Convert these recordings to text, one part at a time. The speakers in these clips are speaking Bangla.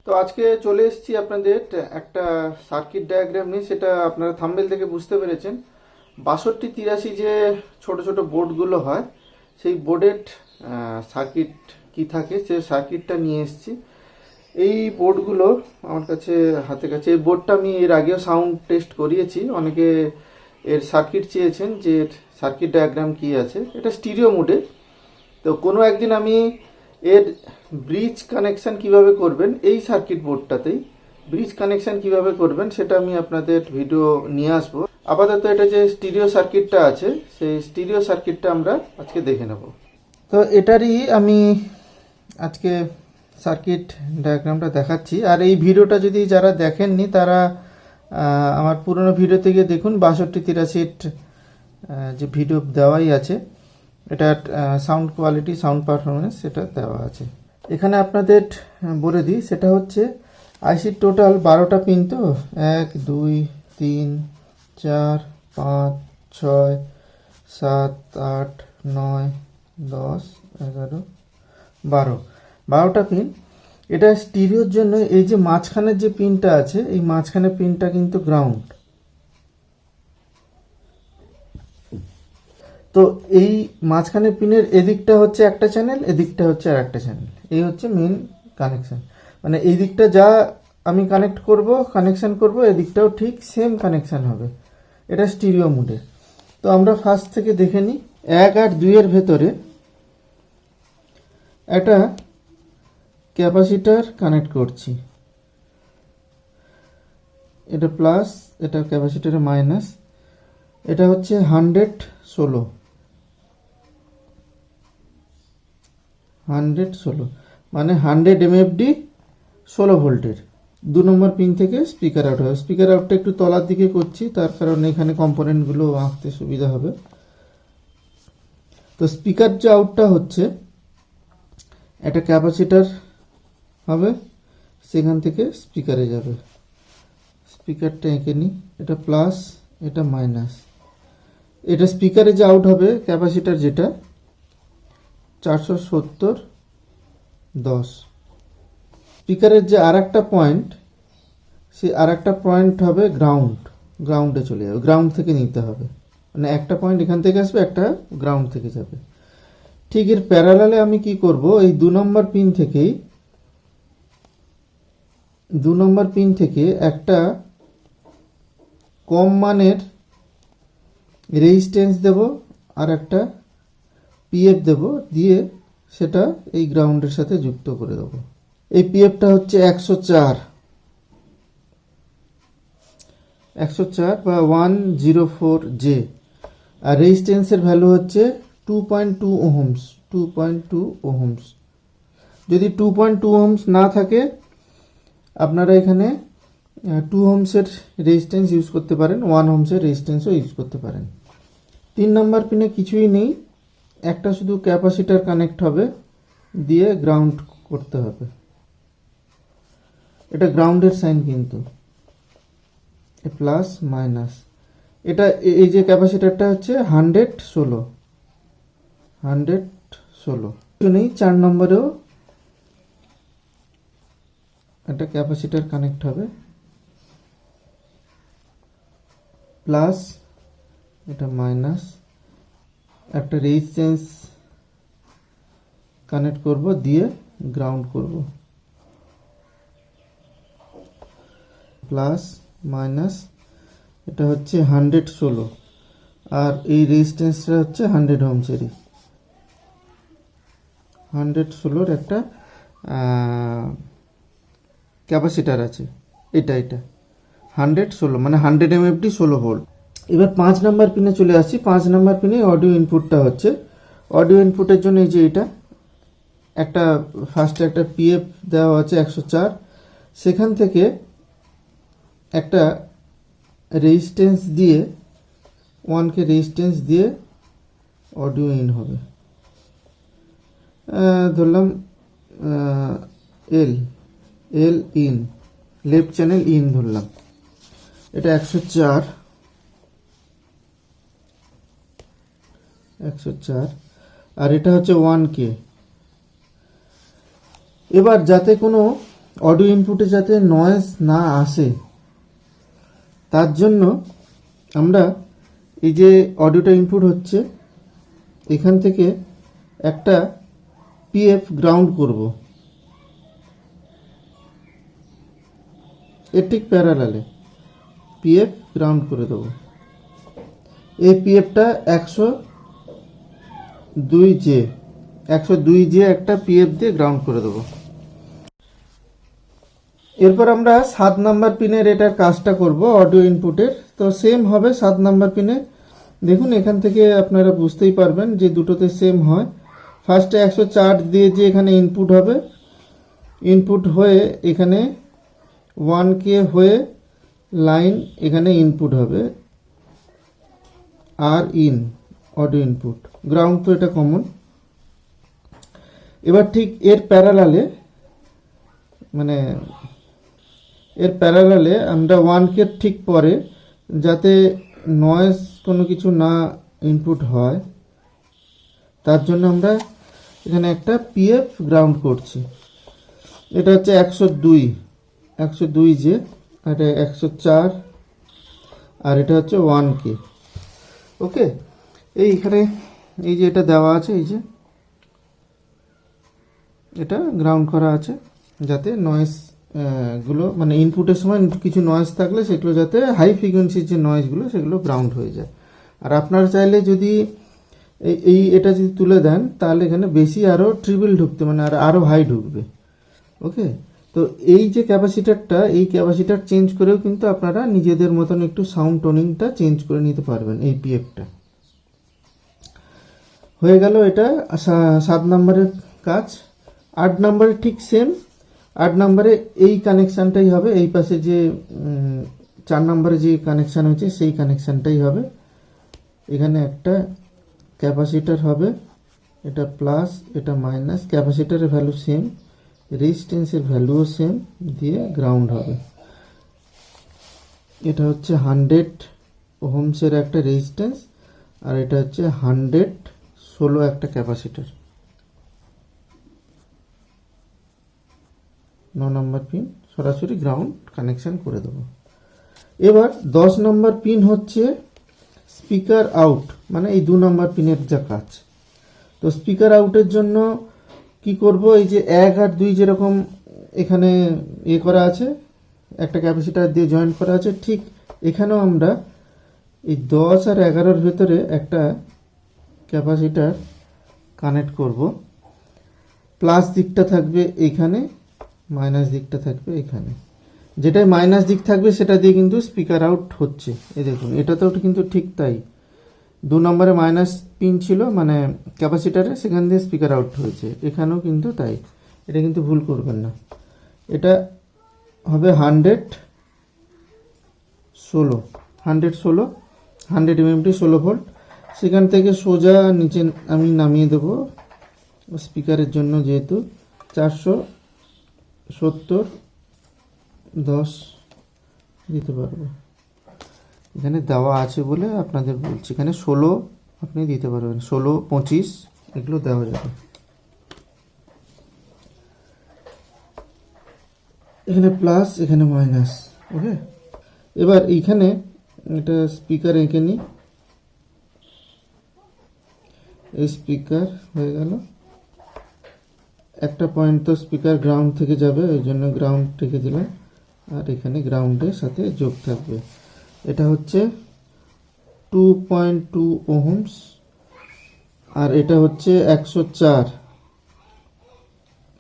তো আজকে চলে এসেছি আপনাদের একটা সার্কিট ডায়াগ্রাম নিয়ে। সেটা আপনারা থাম্বনেল থেকে বুঝতে পেরেছেন। 6283 যে ছোট ছোট বোর্ডগুলো হয়, সেই বোর্ডের সার্কিট কি থাকে সে সার্কিটটা নিয়ে এসেছি। এই বোর্ডগুলো আমার কাছে হাতে কাছে, এই বোর্ডটা আমি এর আগেও সাউন্ড টেস্ট করিয়েছি। অনেকে এর সার্কিট চেয়েছেন যে সার্কিট ডায়াগ্রাম কি আছে। এটা স্টিরিও মোডে। তো কোনো একদিন আমি এর ব্রিজ কানেকশন কিভাবে করবেন, এই সার্কিট বোর্ডটাতেই ব্রিজ কানেকশন কিভাবে করবেন সেটা আমি আপনাদের ভিডিও নিয়ে আসবো। আপাতত এটা যে স্টিরিও সার্কিটটা আছে, সেই স্টিরিও সার্কিটটা আমরা আজকে দেখে নেব। তো এটারই আমি আজকে সার্কিট ডায়াগ্রামটা দেখাচ্ছি। আর এই ভিডিওটা যদি যারা দেখেননি তারা আমার পুরনো ভিডিও থেকে দেখুন। 6283 যে ভিডিও দেওয়াই আছে, এটার সাউন্ড কোয়ালিটি, সাউন্ড পারফরমেন্স সেটা দেওয়া আছে। এখানে আপনাদের বলে দিই, সেটা হচ্ছে আইসির টোটাল 12টা পিন। তো 1 2 3 4 5 6 7 8 9 10 11 12টা পিন। এটা স্টিরিওর জন্য এই যে মাঝখানের যে পিনটা আছে, এই মাঝখানের পিনটা কিন্তু গ্রাউন্ড। তো এই মাঝখানে পিনের এদিকটা হচ্ছে একটা চ্যানেল, এদিকটা হচ্ছে আর একটা চ্যানেল। এই হচ্ছে মেন কানেকশন। মানে এই দিকটা যা আমি কানেকশন করব, এদিকটাও ঠিক সেম কানেকশন হবে। এটা স্টিরিও মোডে। তো আমরা ফার্স্ট থেকে দেখে নিই। 1 আর 2 এর ভেতরে একটা ক্যাপাসিটার কানেক্ট করছি। এটা প্লাস, এটা ক্যাপাসিটারে মাইনাস। এটা হচ্ছে 116 মানে 100 এমএফডি 16 ভোল্টের। 2 নম্বর পিন থেকে স্পিকার আউট হবে। স্পিকার আউটটা একটু তলার দিকে করছি, তার কারণে এখানে কম্পোনেন্টগুলো আঁকতে সুবিধা হবে। তো স্পিকার যে আউটটা হচ্ছে, একটা ক্যাপাসিটার হবে, সেখান থেকে স্পিকারে যাবে। স্পিকারটা এঁকে নিই। এটা প্লাস, এটা মাইনাস। এটা স্পিকারে যে আউট হবে, ক্যাপাসিটার যেটা 470 10। স্পিকারের যে আর একটা পয়েন্ট, সেই আর একটা পয়েন্ট হবে গ্রাউন্ডে চলে যাবে। গ্রাউন্ড থেকে নিতে হবে, মানে একটা পয়েন্ট এখান থেকে আসবে, একটা গ্রাউন্ড থেকে যাবে। ঠিক এর প্যারালালে আমি কি করব, এই 2 নম্বর পিন থেকে একটা কম মানের রেজিস্ট্যান্স দেব, আর একটা পিএফ দেব, দিয়ে সেটা এই গ্রাউন্ডের সাথে যুক্ত করে দেবো। এই পিএফটা হচ্ছে 104 বা 104J। আর রেজিস্ট্যান্সের ভ্যালু হচ্ছে 2.2 ওহমস। যদি 2.2 ওহমস না থাকে, আপনারা এখানে 2 ওহমসের রেজিস্ট্যান্স ইউজ করতে পারেন, 1 ওহমসের রেজিস্ট্যান্সও ইউজ করতে পারেন। 3 নম্বর পিনে কিছুই নেই, একটা শুধু ক্যাপাসিটার কানেক্ট হবে, দিয়ে গ্রাউন্ড করতে হবে। এটা গ্রাউন্ডের সাইন কিন্তু, প্লাস মাইনাস। এটা এই যে ক্যাপাসিটারটা হচ্ছে 116 নেই। 4 নম্বরেও একটা ক্যাপাসিটার কানেক্ট হবে, প্লাস, এটা মাইনাস। একটা রেজিস্ট্যান্স কানেক্ট করব, দিয়ে গ্রাউন্ড করব। প্লাস মাইনাস, এটা হচ্ছে 116, আর এই রেজিস্ট্যান্সটা হচ্ছে 100 ওহমসেরই। 116 একটা ক্যাপাসিটার আছে। এটা 116 মানে 100 এমএফডি 16 ভোল্ট। এবার 5 নাম্বার পিনে চলে আসছি। 5 নাম্বার পিনে অডিও ইনপুটটা হচ্ছে। অডিও ইনপুটের জন্য এই যে এটা একটা ফার্স্টে একটা পিএফ দেওয়া আছে 104, সেখান থেকে একটা রেজিস্ট্যান্স দিয়ে, 1K রেজিস্ট্যান্স দিয়ে অডিও ইন হবে। ধরলাম এল ইন, লেফট চ্যানেল ইন ধরলাম। এটা 104, আর এটা হচ্ছে 1K। এবার যাতে কোনো অডিও ইনপুটে যাতে নয়েজ না আসে তার জন্য আমরা এই যে অডিওটা ইনপুট হচ্ছে এখান থেকে একটা পিএফ গ্রাউন্ড করব, এর ঠিক প্যারালালে পিএফ গ্রাউন্ড করে দেবো। এই পিএফটা 102J একটা পিএফ দিয়ে গ্রাউন্ড করে দেবো। এরপর আমরা 7 নাম্বার পিনের এটার কাজটা করব অডিও ইনপুটের। তো সেম হবে 7 নাম্বার পিনে। দেখুন এখান থেকে আপনারা বুঝতেই পারবেন যে দুটোতে সেম হয়। ফার্স্টে 104 দিয়ে যে এখানে ইনপুট হবে, ইনপুট হয়ে এখানে 1K হয়ে লাইন এখানে ইনপুট হবে, আর ইন অডিও ইনপুট। গ্রাউন্ড তো এটা কমন। এবার ঠিক এর প্যারালালে আমরা 1K ঠিক পরে যাতে নয়েজ কোনো কিছু না ইনপুট হয় তার জন্য আমরা এখানে একটা পিএফ গ্রাউন্ড করছি। এটা হচ্ছে 102J, এটা 104, আর এটা হচ্ছে 1K। ওকে, এইখানে এই যে এটা দেওয়া আছে, এই যে এটা গ্রাউন্ড করা আছে যাতে নয়েজ গুলো ইনপুটের সময় কিছু নয়েজ থাকলে সেগুলো যাতে হাই ফ্রিকোয়েন্সির যে নয়েজগুলো সেগুলো গ্রাউন্ড হয়ে যায়। আর আপনারা চাইলে যদি এটা যদি তুলে দেন তাহলে এখানে বেশি আরও ট্রিপল ঢুকতে আরও হাই ঢুকবে। ওকে, তো এই যে ক্যাপাসিটারটা, এই ক্যাপাসিটার চেঞ্জ করেও কিন্তু আপনারা নিজেদের মতন একটু সাউন্ড টোনিংটা চেঞ্জ করে নিতে পারবেন। এই পিএফটা হয়ে গেল। এটা 7 নম্বরের কাজ। 8 নম্বরে ঠিক সেম। 8 নম্বরে এই কানেকশানটাই হবে, এই পাশে যে 4 নম্বরে যে কানেকশান হয়েছে সেই কানেকশানটাই হবে। এখানে একটা ক্যাপাসিটার হবে, এটা প্লাস এটা মাইনাস, ক্যাপাসিটারের ভ্যালু সেম, রেজিস্ট্যান্সের ভ্যালুও সেম, দিয়ে গ্রাউন্ড হবে। এটা হচ্ছে 100 ওহমসের একটা রেজিস্ট্যান্স, আর এটা হচ্ছে 116 একটা ক্যাপাসিটার। 9 নম্বর পিন সরাসরি গ্রাউন্ড কানেকশান করে দেবো। এবার 10 নম্বর পিন হচ্ছে স্পিকার আউট, এই 2 নম্বর পিনের যা কাজ। তো স্পিকার আউটের জন্য কি করব, এই যে 1 আর 2 যেরকম এখানে করা আছে, একটা ক্যাপাসিটার দিয়ে জয়েন করা আছে, ঠিক এখানেও আমরা এই 10 আর 11-র ভেতরে একটা ক্যাপাসিটার কানেক্ট করব। প্লাস দিকটা থাকবে এইখানে, মাইনাস দিকটা থাকবে এখানে। যেটাই মাইনাস দিক থাকবে সেটা দিয়ে কিন্তু স্পিকার আউট হচ্ছে। এই দেখুন, এটাতেও কিন্তু ঠিক তাই। 2 নম্বরে মাইনাস পিন ছিল ক্যাপাসিটারে, সেখান দিয়ে স্পিকার আউট হয়েছে। এখানেও কিন্তু তাই, এটা কিন্তু ভুল করবেন না। এটা হবে 116 100 mmT 16 ভোল্ট। সেখান থেকে সোজা নিচে আমি নামিয়ে দেব স্পিকারের জন্য, যেহেতু 470/10 দিতে পারবো। এখানে দেওয়া আছে বলে আপনাদের বলছি, এখানে 16 আপনি দিতে পারবেন, 16, 25 এগুলো দেওয়া যাবে। এখানে প্লাস, এখানে মাইনাস। ওকে, এবার এইখানে এটা স্পিকার এঁকে নিই। এই স্পিকার হয়ে গেল। একটা পয়েন্ট তো স্পিকার গ্রাউন্ড থেকে যাবে, ওই জন্য গ্রাউন্ড রেখে দিলাম, আর এখানে গ্রাউন্ডের সাথে যোগ থাকবে। এটা হচ্ছে 2.2 ওহমস, আর এটা হচ্ছে 104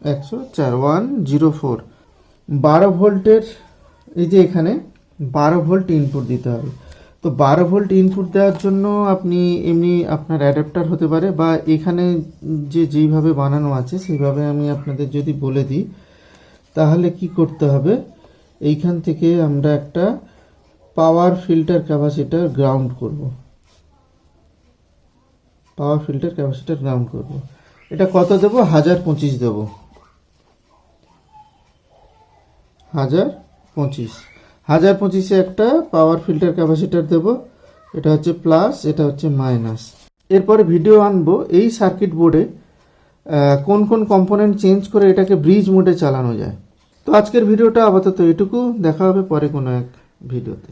104 12 ভোল্টের। এই যে এখানে 12 ভোল্ট ইনপুট দিতে হবে। তো 12 ভোল্ট ইনপুট দেওয়ার জন্য আপনি এমনি আপনার অ্যাডাপ্টার হতে পারে, বা এখানে যেইভাবে বানানো আছে সেইভাবে আমি আপনাদের যদি বলে দিই, তাহলে কি করতে হবে, এইখান থেকে আমরা একটা পাওয়ার ফিল্টার ক্যাপাসিটার গ্রাউন্ড করব। এটা কত দেব, 1025 দেব। 1025 একটা পাওয়ার ফিল্টার ক্যাপাসিটার দেব। এটা হচ্ছে প্লাস, এটা হচ্ছে মাইনাস। এরপরে ভিডিও আনবো এই সার্কিট বোর্ডে কোন কোন কম্পোনেন্ট চেঞ্জ করে এটাকে ব্রিজ মোডে চালানো যায়। তো আজকের ভিডিওটা আপাতত এটুকু, দেখা হবে পরে কোনো এক ভিডিওতে।